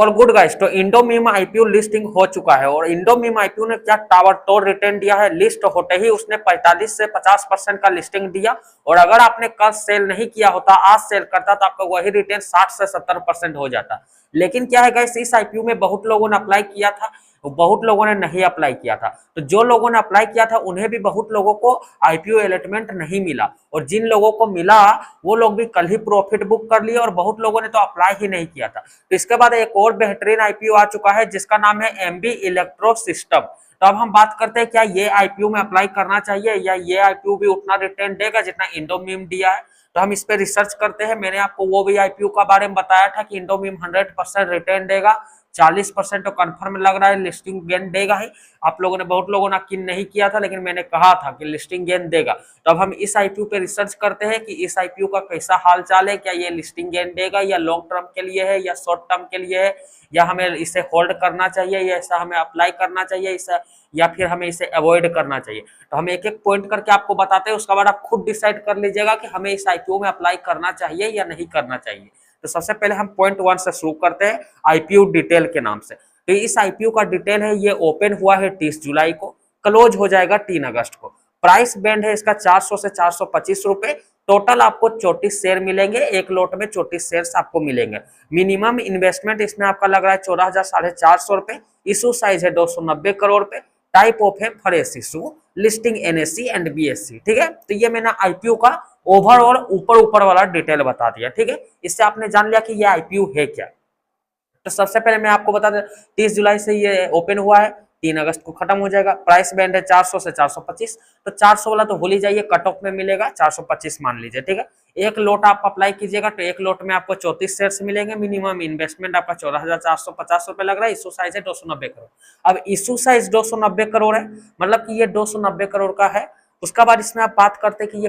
और good guys, तो इंडोमिम IPO listing हो चुका है और इंडोमिम आईपीओ ने क्या ताबड़तोड़ रिटर्न दिया है। लिस्ट होते ही उसने 45 से 50% का लिस्टिंग दिया और अगर आपने कल सेल नहीं किया होता, आज सेल करता तो आपका वही रिटर्न 60 से 70% हो जाता। लेकिन क्या है गाइस, इस आईपीओ में बहुत लोगों ने अप्लाई किया था, बहुत लोगों ने नहीं अप्लाई किया था। तो जो लोगों ने अप्लाई किया था उन्हें भी बहुत लोगों को आईपीओ अलॉटमेंट नहीं मिला और जिन लोगों को मिला वो लोग भी कल ही प्रॉफिट बुक कर लिए और बहुत लोगों ने तो अप्लाई ही नहीं किया था। तो इसके बाद एक और बेहतरीन आईपीओ आ चुका है जिसका नाम है एमबी इलेक्ट्रो सिस्टम। तो अब हम बात करते हैं क्या ये आईपीओ में अप्लाई करना चाहिए या ये आईपीओ भी उतना रिटर्न देगा जितना इंडोमिम दिया है। तो हम इस पे रिसर्च करते हैं। मैंने आपको वो भी आईपीओ का बारे में बताया था कि इंडोमिम 100% रिटर्न देगा, 40% तो कंफर्म लग रहा है लिस्टिंग गेन देगा ही। आप लोगों ने, बहुत लोगों ने यकीन नहीं किया था लेकिन मैंने कहा था कि लिस्टिंग गेन देगा। तो अब हम इस आईपीओ पे रिसर्च करते हैं कि इस आईपीओ का कैसा हाल चाल है, क्या ये लिस्टिंग गेन देगा या लॉन्ग टर्म के लिए है या शॉर्ट टर्म के लिए है, या हमें इसे होल्ड करना चाहिए या ऐसा हमें अप्लाई करना चाहिए इसे, या फिर हमें इसे अवॉइड करना चाहिए। तो हम एक एक पॉइंट करके आपको बताते हैं, उसके बाद आप खुद डिसाइड कर लीजिएगा कि हमें इस आईपीओ में अप्लाई करना चाहिए या नहीं करना चाहिए। तो सबसे पहले हम पॉइंट 1 से शुरू करते हैं, आईपीओ डिटेल के नाम से। तो इस आईपीओ का डिटेल है, ये ओपन हुआ है 30 जुलाई को, क्लोज हो जाएगा 3 अगस्त को। प्राइस बैंड है इसका 400 से 425 रुपए। टोटल आपको 34 शेयर मिलेंगे, एक लोट में 34 शेयर आपको मिलेंगे। मिनिमम इन्वेस्टमेंट इसमें आपका लग रहा है 14,450 रुपए। इशू साइज है 290 करोड़ पे। टाइप ऑफ है fresh issue, listing NSC and BSc. ठीक है, तो ये मैंने आईपीओ का ओवरऑल ऊपर ऊपर वाला डिटेल बता दिया। ठीक है, इससे आपने जान लिया कि ये आईपीओ है क्या। तो सबसे पहले मैं आपको बता दें, 30 जुलाई से ये ओपन हुआ है, 3 अगस्त को खत्म हो जाएगा। प्राइस बैंड है 400 से 425। तो 400 वाला तो भूल ही जाइए, कट ऑफ में मिलेगा, 425 मान लीजिए। ठीक है, एक लोट आप अप्लाई कीजिएगा तो एक लोट में आपको 34 शेयर्स मिलेंगे। मिनिमम इन्वेस्टमेंट आपका 14,450 रुपए लग रहा है। इशू साइज है 290 करोड़। अब इशू साइज 290 करोड़ है, मतलब कि ये 290 करोड़ का है। उसका बाद इसमें आप बात करते हैं कि ये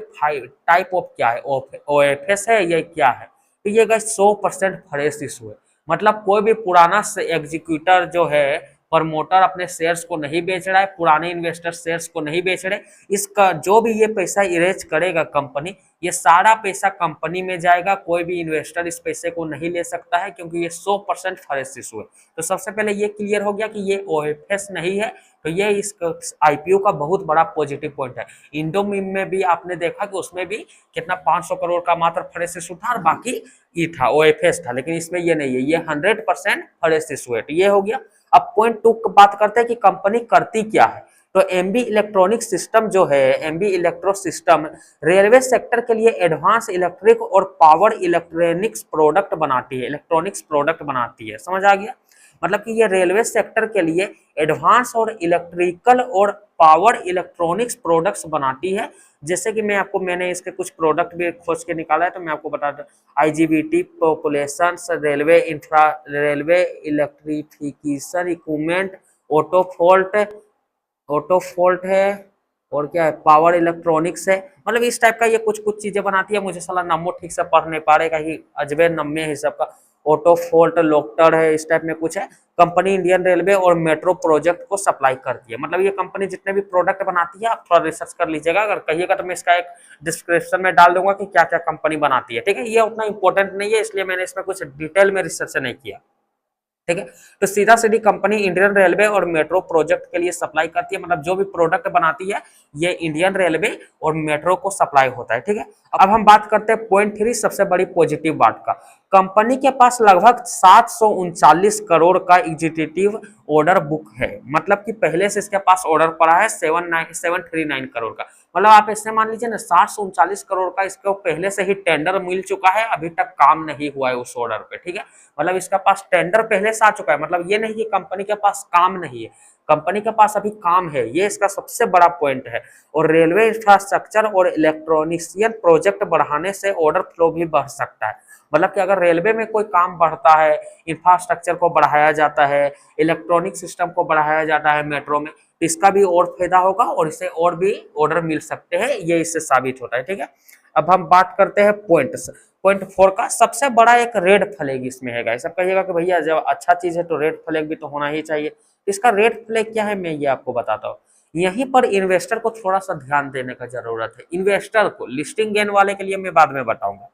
टाइप ऑफ क्या है, ओएफएस है, ये क्या है। तो ये 100% फ्रेश इशू है, मतलब कोई भी पुराना एग्जीक्यूटर जो है, प्रमोटर अपने शेयर्स को नहीं बेच रहा है, पुराने इन्वेस्टर शेयर्स को नहीं बेच रहे। इसका जो भी ये पैसा इरेज करेगा कंपनी, ये सारा पैसा कंपनी में जाएगा। कोई भी इन्वेस्टर इस पैसे को नहीं ले सकता है क्योंकि ये 100% फ्रेश इशू है। तो सबसे पहले ये क्लियर हो गया कि ये ओएफएस नहीं है। तो ये इस आईपीओ का बहुत बड़ा पॉजिटिव पॉइंट है। इंडोमिम में भी आपने देखा कि उसमें भी कितना 500 करोड़ का मात्र फ्रेश इशू था और बाकी ये था, ओएफएस था, लेकिन इसमें ये नहीं है, ये 100% फ्रेश इशू है। तो ये हो गया। अब पॉइंट 2 की बात करते हैं कि कंपनी करती क्या है। तो एमबी इलेक्ट्रॉनिक सिस्टम जो है, MB electro system railway sector के लिए एडवांस इलेक्ट्रिक और पावर इलेक्ट्रॉनिक्स प्रोडक्ट बनाती है, इलेक्ट्रॉनिक्स प्रोडक्ट बनाती है। समझ आ गया, मतलब कि ये रेलवे सेक्टर के लिए एडवांस और इलेक्ट्रिकल और पावर इलेक्ट्रॉनिक्स प्रोडक्ट्स बनाती है। जैसे कि मैंने इसके कुछ प्रोडक्ट भी खोज के निकाला है, तो मैं आपको बता दूं, IGBT population, railway infra, railway electrification equipment, auto fault है, और क्या है, पावर इलेक्ट्रॉनिक्स है। मतलब इस टाइप का ये कुछ कुछ चीजें बनाती है। मुझे साला नामो ठीक से पढ़ नहीं पा रहे, कहीं अजबे नम्मे है सबका। ऑटो फोल्ट लोक्टर है, इस टाइप में कुछ है। कंपनी इंडियन रेलवे और मेट्रो प्रोजेक्ट को सप्लाई करती है। मतलब ये कंपनी जितने भी प्रोडक्ट बनाती है, आप थोड़ा रिसर्च कर लीजिएगा। अगर कहिएगा तो मैं इसका एक डिस्क्रिप्शन में डाल दूंगा कि क्या क्या कंपनी बनाती है। ठीक है, ये उतना इंपॉर्टेंट नहीं है, इसलिए मैंने इसमें कुछ डिटेल में रिसर्च नहीं किया। ठीक है, तो सीधा सीधी कंपनी इंडियन रेलवे और मेट्रो प्रोजेक्ट के लिए सप्लाई करती है। मतलब जो भी प्रोडक्ट बनाती है ये इंडियन रेलवे और मेट्रो को सप्लाई होता है। ठीक है, अब हम बात करते हैं पॉइंट 3, सबसे बड़ी पॉजिटिव बात का। कंपनी के पास लगभग 739 करोड़ का एग्जीक्यूटिव ऑर्डर बुक है। मतलब कि पहले से इसके पास ऑर्डर पड़ा है 739 करोड़ का। मतलब आप ऐसे मान लीजिए ना, 739 करोड़ का इसको पहले से ही टेंडर मिल चुका है, अभी तक काम नहीं हुआ है उस ऑर्डर पे। ठीक है, मतलब इसका पास टेंडर पहले से आ चुका है। मतलब ये नहीं कि कंपनी के पास काम नहीं है, कंपनी के पास अभी काम है, ये इसका सबसे बड़ा पॉइंट है। और रेलवे इंफ्रास्ट्रक्चर और इलेक्ट्रॉनिशियन प्रोजेक्ट बढ़ाने से ऑर्डर फ्लो भी बढ़ सकता है। मतलब कि अगर रेलवे में कोई काम बढ़ता है, इंफ्रास्ट्रक्चर को बढ़ाया जाता है, इलेक्ट्रॉनिक सिस्टम को बढ़ाया जाता है मेट्रो में, तो इसका भी और फायदा होगा और इसे और भी ऑर्डर मिल सकते हैं, ये इससे साबित होता है। ठीक है, अब हम बात करते हैं पॉइंट 4 का। सबसे बड़ा एक रेड फ्लैग इसमें है। सब कहिएगा कि भैया जब अच्छा चीज है तो रेड फ्लैग भी तो होना ही चाहिए। इसका रेड फ्लैग क्या है, मैं ये आपको बताता हूँ। यहीं पर इन्वेस्टर को थोड़ा सा ध्यान देने का जरूरत है। इन्वेस्टर को, लिस्टिंग गेन वाले के लिए मैं बाद में बताऊंगा।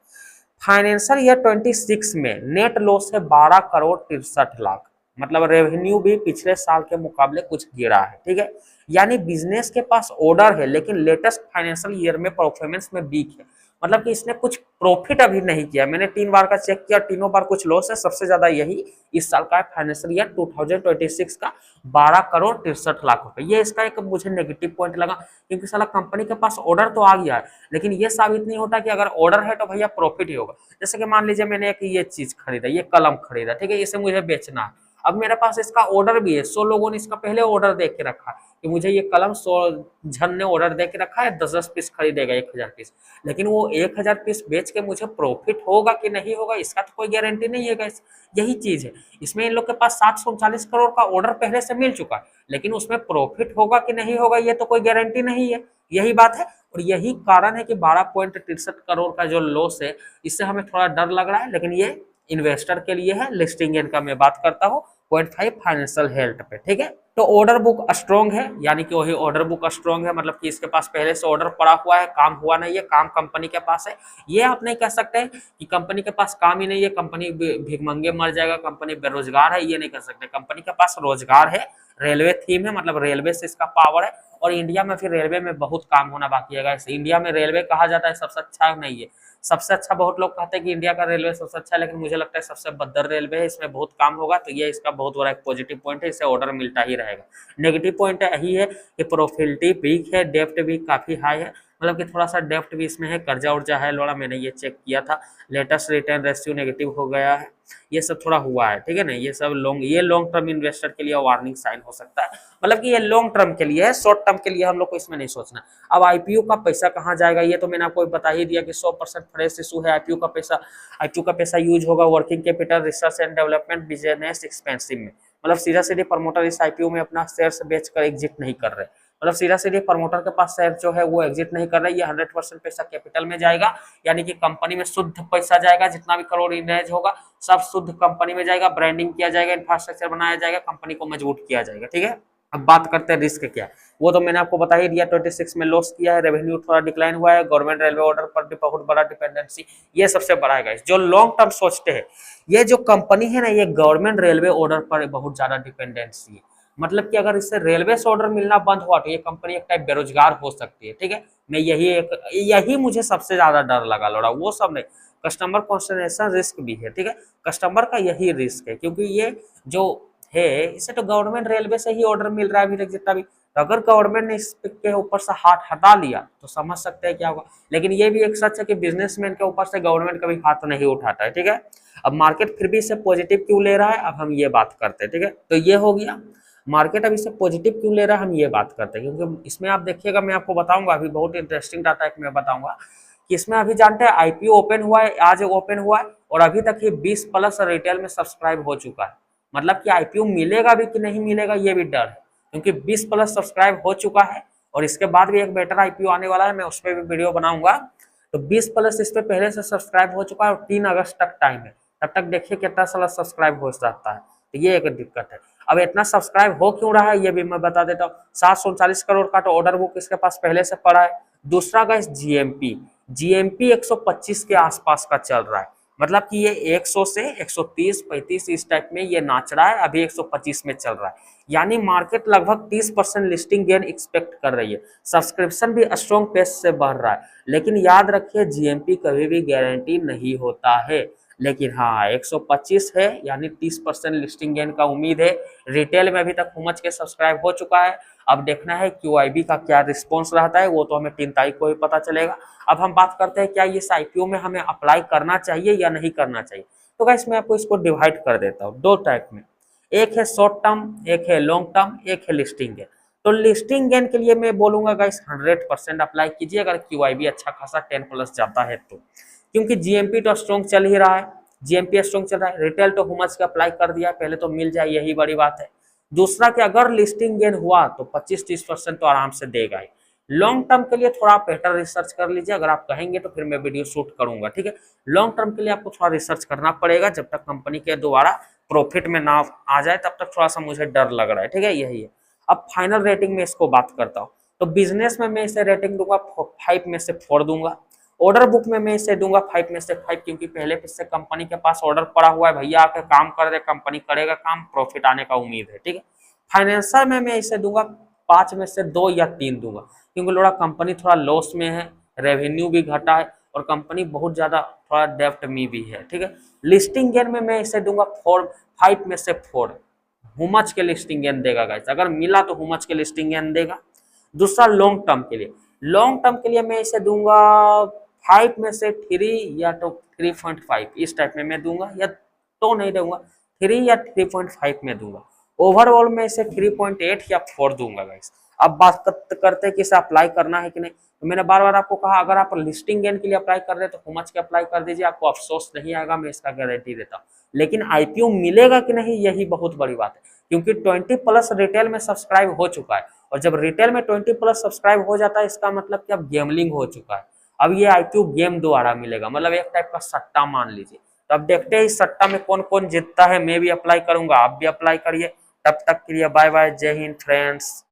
फाइनेंशियल ईयर 26 में नेट लॉस है 12 करोड़ 63 लाख, मतलब रेवेन्यू भी पिछले साल के मुकाबले कुछ गिरा है, ठीक है। यानी बिजनेस के पास ऑर्डर है लेकिन लेटेस्ट फाइनेंशियल ईयर में परफॉर्मेंस में वीक है, मतलब कि इसने कुछ प्रॉफिट अभी नहीं किया। मैंने 3 बार का चेक किया, तीनों बार कुछ लॉस है। सबसे ज्यादा यही इस साल का है, फाइनेंशियल ईयर 2026 का 12 करोड़ 63 लाख रुपए। ये इसका एक मुझे नेगेटिव पॉइंट लगा, क्योंकि साला कंपनी के पास ऑर्डर तो आ गया है, लेकिन ये साबित नहीं होता कि अगर ऑर्डर है तो भैया प्रॉफिट ही होगा। जैसे कि मान लीजिए मैंने एक ये चीज खरीदा, ये कलम खरीदा, ठीक है, इसे मुझे बेचना है। अब मेरे पास इसका ऑर्डर भी है, 100 लोगों ने इसका पहले ऑर्डर दे के रखा है कि मुझे ये कलम 100 जन ने ऑर्डर दे के रखा है, 10-10 पीस खरीदेगा, 1000 पीस। लेकिन वो 1000 पीस बेच के मुझे प्रॉफिट होगा कि नहीं होगा, इसका तो कोई गारंटी नहीं है गाइस। यही चीज है इसमें, इन लोग के पास 739 करोड़ का ऑर्डर पहले से मिल चुका है, लेकिन उसमें प्रॉफिट होगा कि नहीं होगा ये तो कोई गारंटी नहीं है। यही बात है, और यही कारण है कि 12.63 करोड़ का जो लॉस है, इससे हमें थोड़ा डर लग रहा है। लेकिन ये इन्वेस्टर के लिए है। लिस्टिंग गेन का मैं बात करता हूँ 0.5 फाइनेंशियल हेल्थ पे, ठीक है। तो ऑर्डर बुक स्ट्रॉन्ग है, यानी कि वही ऑर्डर बुक स्ट्रॉन्ग है, मतलब कि इसके पास पहले से ऑर्डर पड़ा हुआ है, काम हुआ नहीं है, काम कंपनी के पास है। ये आप नहीं कह सकते कि कंपनी के पास काम ही नहीं है, कंपनी भिखमंगे मर जाएगा, कंपनी बेरोजगार है, ये नहीं कर सकते। कंपनी के पास रोजगार है, रेलवे थीम है, मतलब रेलवे से इसका पावर है। और इंडिया में फिर रेलवे में बहुत काम होना बाकी है। इंडिया में रेलवे कहा जाता है सबसे अच्छा नहीं है, सबसे अच्छा बहुत लोग कहते हैं कि इंडिया का रेलवे सबसे अच्छा है, लेकिन मुझे लगता है सबसे बदतर रेलवे है, इसमें बहुत काम होगा। तो ये इसका बहुत बड़ा एक पॉजिटिव पॉइंट है, इसे ऑर्डर मिलता ही रहेगा। नेगेटिव पॉइंट यही है कि प्रॉफिटिलिटी वीक है, डेप्ट भी काफी हाई है, मतलब कि थोड़ा सा डेप्ट भी इसमें है, कर्जा उर्जा है लोड़ा, मैंने ये चेक किया था। लेटेस्ट रिटर्न रेशियो नेगेटिव हो गया है, ये सब थोड़ा हुआ है, ठीक है ना। ये सब लॉन्ग टर्म इन्वेस्टर के लिए वार्निंग साइन हो सकता है, मतलब कि ये लॉन्ग टर्म के लिए है, शॉर्ट टर्म के लिए हम लोग को इसमें नहीं सोचना। अब आईपीओ का पैसा कहाँ जाएगा, ये तो मैंने आपको बता ही दिया कि 100% फ्रेश इशू है। आईपीओ का पैसा यूज होगा working capital, research and development, business expensive में। मतलब सीधा सीधे प्रमोटर इस आईपीओ में अपना शेयर बेचकर एग्जिट नहीं कर रहे, मतलब सीधा सीधे प्रमोटर के पास शेयर जो है वो एग्जिट नहीं कर रहा है। ये 100% पैसा कैपिटल में जाएगा, यानी कि कंपनी में शुद्ध पैसा जाएगा, जितना भी करोड़ इन्वेस्ट होगा सब शुद्ध कंपनी में जाएगा, ब्रांडिंग किया जाएगा, इंफ्रास्ट्रक्चर बनाया जाएगा, कंपनी को मजबूत किया जाएगा, ठीक है। अब बात करते हैं रिस्क क्या है, वो तो मैंने आपको बता ही दिया। 26 में लॉस किया है, रेवेन्यू थोड़ा डिक्लाइन हुआ है, गवर्नमेंट रेलवे ऑर्डर पर भी बहुत बड़ा डिपेंडेंसी, ये सबसे बड़ा है गाइस। जो लॉन्ग टर्म सोचते हैं, ये जो कंपनी है ना, ये गवर्नमेंट रेलवे ऑर्डर पर बहुत ज्यादा डिपेंडेंसी है, मतलब कि अगर इससे रेलवे से ऑर्डर मिलना बंद हुआ तो ये कंपनी एक टाइप बेरोजगार हो सकती है, ठीक है। मैं यही मुझे सबसे ज्यादा डर लगा लोड़ा, वो सब नहीं। कस्टमर कॉन्संट्रेशन रिस्क भी है, ठीक है, कस्टमर का यही रिस्क है, क्योंकि ये जो है इसे तो गवर्नमेंट रेलवे से ही ऑर्डर मिल रहा है अभी तक जितना भी। तो अगर गवर्नमेंट ने इसके ऊपर से हाथ हटा लिया तो समझ सकते हैं क्या होगा। लेकिन ये भी एक सच है कि बिजनेसमैन के ऊपर से गवर्नमेंट कभी हाथ नहीं उठाता है, ठीक है। अब मार्केट फिर भी इसे पॉजिटिव क्यों ले रहा है, अब हम ये बात करते हैं, ठीक है। तो ये हो गया मार्केट अब इसे पॉजिटिव क्यों ले रहा है, हम ये बात करते हैं, क्योंकि इसमें आप देखिएगा, मैं आपको बताऊंगा अभी बहुत इंटरेस्टिंग डाटा एक मैं बताऊंगा कि इसमें अभी जानते हैं आईपीओ ओपन हुआ है, आज ओपन हुआ है, और अभी तक ये 20+ रिटेल में सब्सक्राइब हो चुका है। मतलब कि आईपीओ मिलेगा भी कि नहीं मिलेगा ये भी डर है, क्योंकि 20+ सब्सक्राइब हो चुका है, और इसके बाद भी एक बेटर आईपीओ आने वाला है, मैं उस पर भी वीडियो बनाऊंगा। तो 20+ इस पे पहले से सब्सक्राइब हो चुका है, और 3 अगस्त तक टाइम है, तब तक देखिए कितना सारा सब्सक्राइब हो सकता है। तो ये एक दिक्कत है। अब इतना सब्सक्राइब हो क्यों रहा है ये भी मैं बता देता हूँ। 739 करोड़ का तो ऑर्डर बुक इसके पास पहले से पड़ा है। दूसरा का जीएमपी 125 के आसपास का चल रहा है, मतलब कि ये 100 से 130 35 इस टाइप में ये नाच रहा है, अभी 125 में चल रहा है। यानी मार्केट लगभग 30% लिस्टिंग गेन एक्सपेक्ट कर रही है। सब्सक्रिप्शन भी स्ट्रॉन्ग पेस से बढ़ रहा है, लेकिन याद रखिए जीएमपी कभी भी गारंटी नहीं होता है। लेकिन हाँ 125 है, यानी 30% लिस्टिंग गेन का उम्मीद है। रिटेल में अभी तक हुमच के सब्सक्राइब हो चुका है, अब देखना है क्यूआईबी का क्या रिस्पॉन्स रहता है, वो तो हमें 3 तारीख को ही पता चलेगा। अब हम बात करते हैं क्या इस आईपीओ में हमें अप्लाई करना चाहिए या नहीं करना चाहिए। तो गाइस मैं आपको इसको डिवाइड कर देता हूँ 2 टाइप में, एक है शॉर्ट टर्म, एक है लॉन्ग टर्म, एक है लिस्टिंग गेन। तो लिस्टिंग गेन के लिए मैं बोलूंगा गाइस 100% अप्लाई कीजिए, अगर क्यूआईबी अच्छा खासा 10+ जाता है तो, क्योंकि जीएमपी तो स्ट्रॉन्ग चल ही रहा है, जीएमपी स्ट्रॉन्ग चल रहा है, रिटेल तो हुमच का अप्लाई कर दिया, पहले तो मिल जाए यही बड़ी बात है। दूसरा कि अगर लिस्टिंग गेन हुआ तो 25-30% तो आराम से देगा ही। लॉन्ग टर्म के लिए थोड़ा बेटर रिसर्च कर लीजिए, अगर आप कहेंगे तो फिर मैं वीडियो शूट करूंगा, ठीक है। लॉन्ग टर्म के लिए आपको थोड़ा रिसर्च करना पड़ेगा, जब तक कंपनी के दोबारा प्रॉफिट में ना आ जाए तब तक थोड़ा सा मुझे डर लग रहा है, ठीक है, यही है। अब फाइनल रेटिंग में इसको बात करता हूँ, तो बिजनेस में मैं इसे रेटिंग दूंगा 5 में से 4 दूंगा, ऑर्डर बुक में मैं इसे दूंगा 5 में से 5, क्योंकि पहले से कंपनी के पास ऑर्डर पड़ा हुआ है, भैया आके काम कर दे, कंपनी करेगा काम, प्रॉफिट आने का उम्मीद है, ठीक है। फाइनेंसर में मैं इसे दूंगा 5 में से 2 या 3 दूंगा, क्योंकि थोड़ा कंपनी थोड़ा लॉस में है, रेवेन्यू भी घटा है और कंपनी बहुत ज्यादा थोड़ा डेब्ट में भी है, ठीक है। लिस्टिंग गेन में मैं इसे दूंगा 5 में से 4। हुमच के लिस्टिंग गेन देगा गाइस, अगर मिला तो हुमच के लिस्टिंग गेन देगा। दूसरा लॉन्ग टर्म के लिए, लॉन्ग टर्म के लिए मैं इसे दूंगा 5 में से 3 या तो 3.5, इस टाइप में मैं दूंगा, या तो नहीं दूंगा 3 या 3.5 में दूंगा। ओवरऑल में इसे 3.8 या 4 दूंगा गाइस। अब बात करते हैं कि इसे अप्लाई करना है कि नहीं। तो मैंने बार बार आपको कहा, अगर आप लिस्टिंग गेन के लिए अप्लाई कर रहे हैं तो हुमच के अप्लाई कर दीजिए, आपको अफसोस नहीं आएगा, मैं इसका गारंटी देता हूँ। लेकिन आईपीओ मिलेगा कि नहीं, यही बहुत बड़ी बात है, क्योंकि 20+ रिटेल में सब्सक्राइब हो चुका है, और जब रिटेल में 20+ सब्सक्राइब हो जाता है, इसका मतलब कि अब गेमलिंग हो चुका है। अब ये आईपीओ गेम द्वारा मिलेगा, मतलब एक टाइप का सट्टा मान लीजिए। तो अब देखते हैं इस सट्टा में कौन कौन जीतता है। मैं भी अप्लाई करूंगा, आप भी अप्लाई करिए। तब तक के लिए बाय बाय, जय हिंद फ्रेंड्स।